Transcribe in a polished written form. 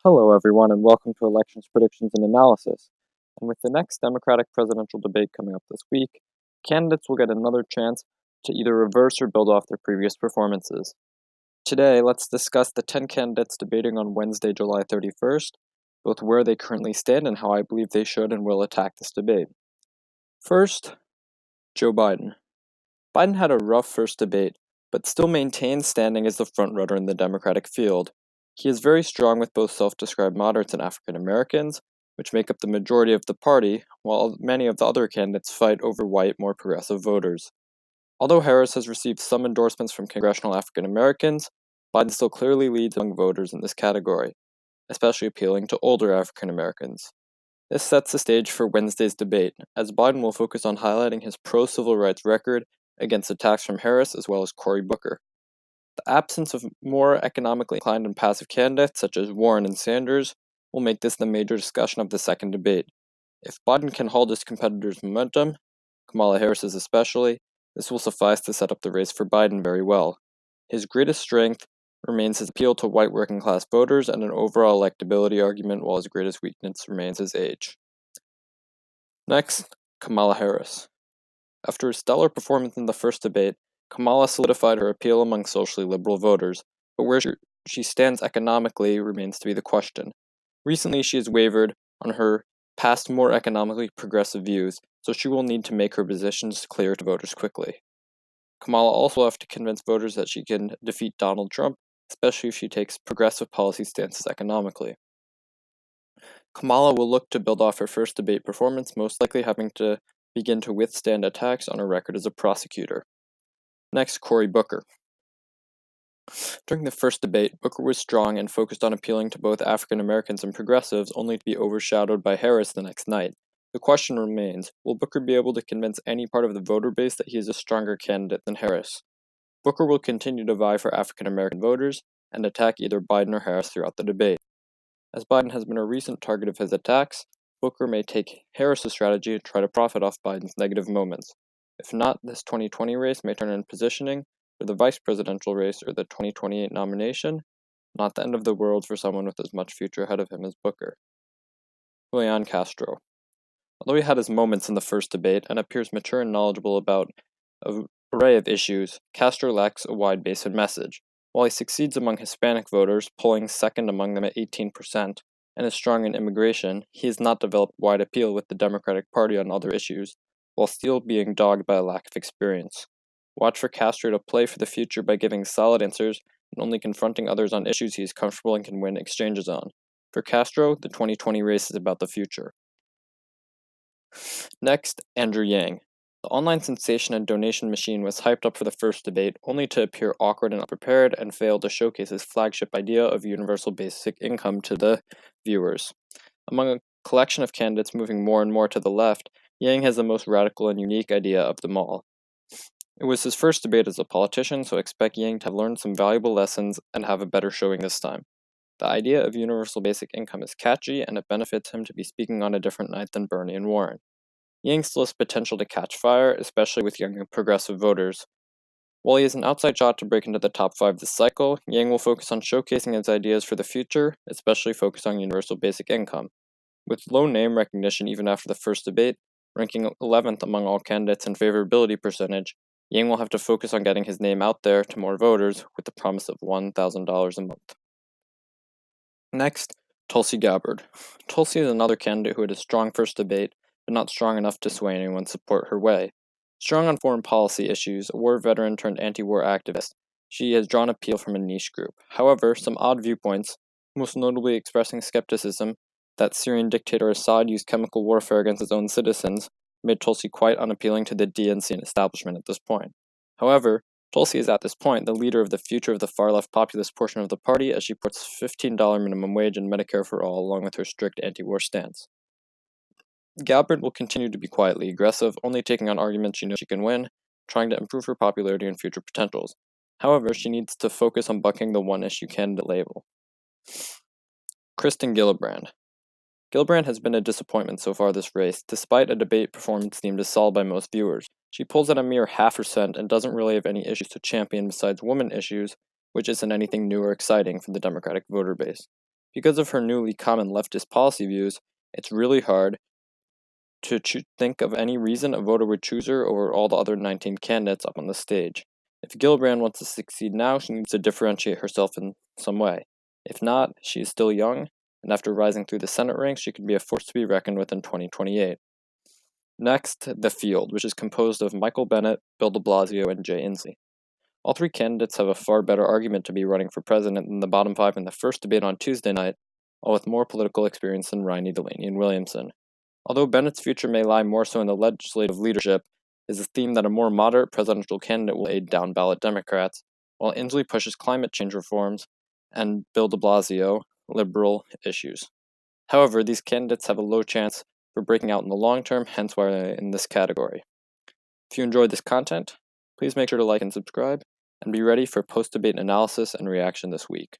Hello, everyone, and welcome to Elections Predictions and Analysis. And with the next Democratic presidential debate coming up this week, candidates will get another chance to either reverse or build off their previous performances. Today, let's discuss the 10 candidates debating on Wednesday, July 31st, both where they currently stand and how I believe they should and will attack this debate. First, Joe Biden. Biden had a rough first debate, but still maintains standing as the frontrunner in the Democratic field. He is very strong with both self-described moderates and African Americans, which make up the majority of the party, while many of the other candidates fight over white, more progressive voters. Although Harris has received some endorsements from congressional African Americans, Biden still clearly leads among voters in this category, especially appealing to older African Americans. This sets the stage for Wednesday's debate, as Biden will focus on highlighting his pro-civil rights record against attacks from Harris as well as Cory Booker. The absence of more economically inclined and passive candidates, such as Warren and Sanders, will make this the major discussion of the second debate. If Biden can hold his competitors' momentum, Kamala Harris's especially, this will suffice to set up the race for Biden very well. His greatest strength remains his appeal to white working-class voters and an overall electability argument, while his greatest weakness remains his age. Next, Kamala Harris. After a stellar performance in the first debate, Kamala solidified her appeal among socially liberal voters, but where she stands economically remains to be the question. Recently, she has wavered on her past more economically progressive views, so she will need to make her positions clear to voters quickly. Kamala also will have to convince voters that she can defeat Donald Trump, especially if she takes progressive policy stances economically. Kamala will look to build off her first debate performance, most likely having to begin to withstand attacks on her record as a prosecutor. Next, Cory Booker. During the first debate, Booker was strong and focused on appealing to both African Americans and progressives, only to be overshadowed by Harris the next night. The question remains, will Booker be able to convince any part of the voter base that he is a stronger candidate than Harris? Booker will continue to vie for African American voters and attack either Biden or Harris throughout the debate. As Biden has been a recent target of his attacks, Booker may take Harris's strategy and try to profit off Biden's negative moments. If not, this 2020 race may turn in positioning for the vice presidential race or the 2028 nomination, not the end of the world for someone with as much future ahead of him as Booker. Julian Castro. Although he had his moments in the first debate and appears mature and knowledgeable about an array of issues, Castro lacks a wide base and message. While he succeeds among Hispanic voters, polling second among them at 18%, and is strong in immigration, he has not developed wide appeal with the Democratic Party on other issues, while still being dogged by a lack of experience. Watch for Castro to play for the future by giving solid answers and only confronting others on issues he is comfortable and can win exchanges on. For Castro, the 2020 race is about the future. Next, Andrew Yang. The online sensation and donation machine was hyped up for the first debate, only to appear awkward and unprepared and fail to showcase his flagship idea of universal basic income to the viewers. Among a collection of candidates moving more and more to the left, Yang has the most radical and unique idea of them all. It was his first debate as a politician, so expect Yang to have learned some valuable lessons and have a better showing this time. The idea of universal basic income is catchy, and it benefits him to be speaking on a different night than Bernie and Warren. Yang still has potential to catch fire, especially with young and progressive voters. While he has an outside shot to break into the top 5 this cycle, Yang will focus on showcasing his ideas for the future, especially focus on universal basic income. With low name recognition even after the first debate, ranking 11th among all candidates in favorability percentage, Yang will have to focus on getting his name out there to more voters with the promise of $1,000 a month. Next, Tulsi Gabbard. Tulsi is another candidate who had a strong first debate, but not strong enough to sway anyone support her way. Strong on foreign policy issues, a war veteran turned anti-war activist, she has drawn appeal from a niche group. However, some odd viewpoints, most notably expressing skepticism that Syrian dictator Assad used chemical warfare against his own citizens, made Tulsi quite unappealing to the DNC establishment at this point. However, Tulsi is at this point the leader of the future of the far-left populist portion of the party, as she puts $15 minimum wage and Medicare for all along with her strict anti-war stance. Gabbard will continue to be quietly aggressive, only taking on arguments she knows she can win, trying to improve her popularity and future potentials. However, she needs to focus on bucking the one-issue candidate label. Kristen Gillibrand. Gillibrand has been a disappointment so far this race, despite a debate performance deemed as solid by most viewers. She pulls at a mere 0.5% and doesn't really have any issues to champion besides woman issues, which isn't anything new or exciting for the Democratic voter base. Because of her newly common leftist policy views, it's really hard to think of any reason a voter would choose her over all the other 19 candidates up on the stage. If Gillibrand wants to succeed now, she needs to differentiate herself in some way. If not, she is still young, and after rising through the Senate ranks, she could be a force to be reckoned with in 2028. Next, the field, which is composed of Michael Bennet, Bill de Blasio, and Jay Inslee. All three candidates have a far better argument to be running for president than the bottom five in the first debate on Tuesday night, all with more political experience than Riney, Delaney, and Williamson. Although Bennett's future may lie more so in the legislative leadership, is a theme that a more moderate presidential candidate will aid down-ballot Democrats, while Inslee pushes climate change reforms and Bill de Blasio liberal issues. However, these candidates have a low chance for breaking out in the long term, hence why they're in this category. If you enjoyed this content, please make sure to like and subscribe, and be ready for post-debate analysis and reaction this week.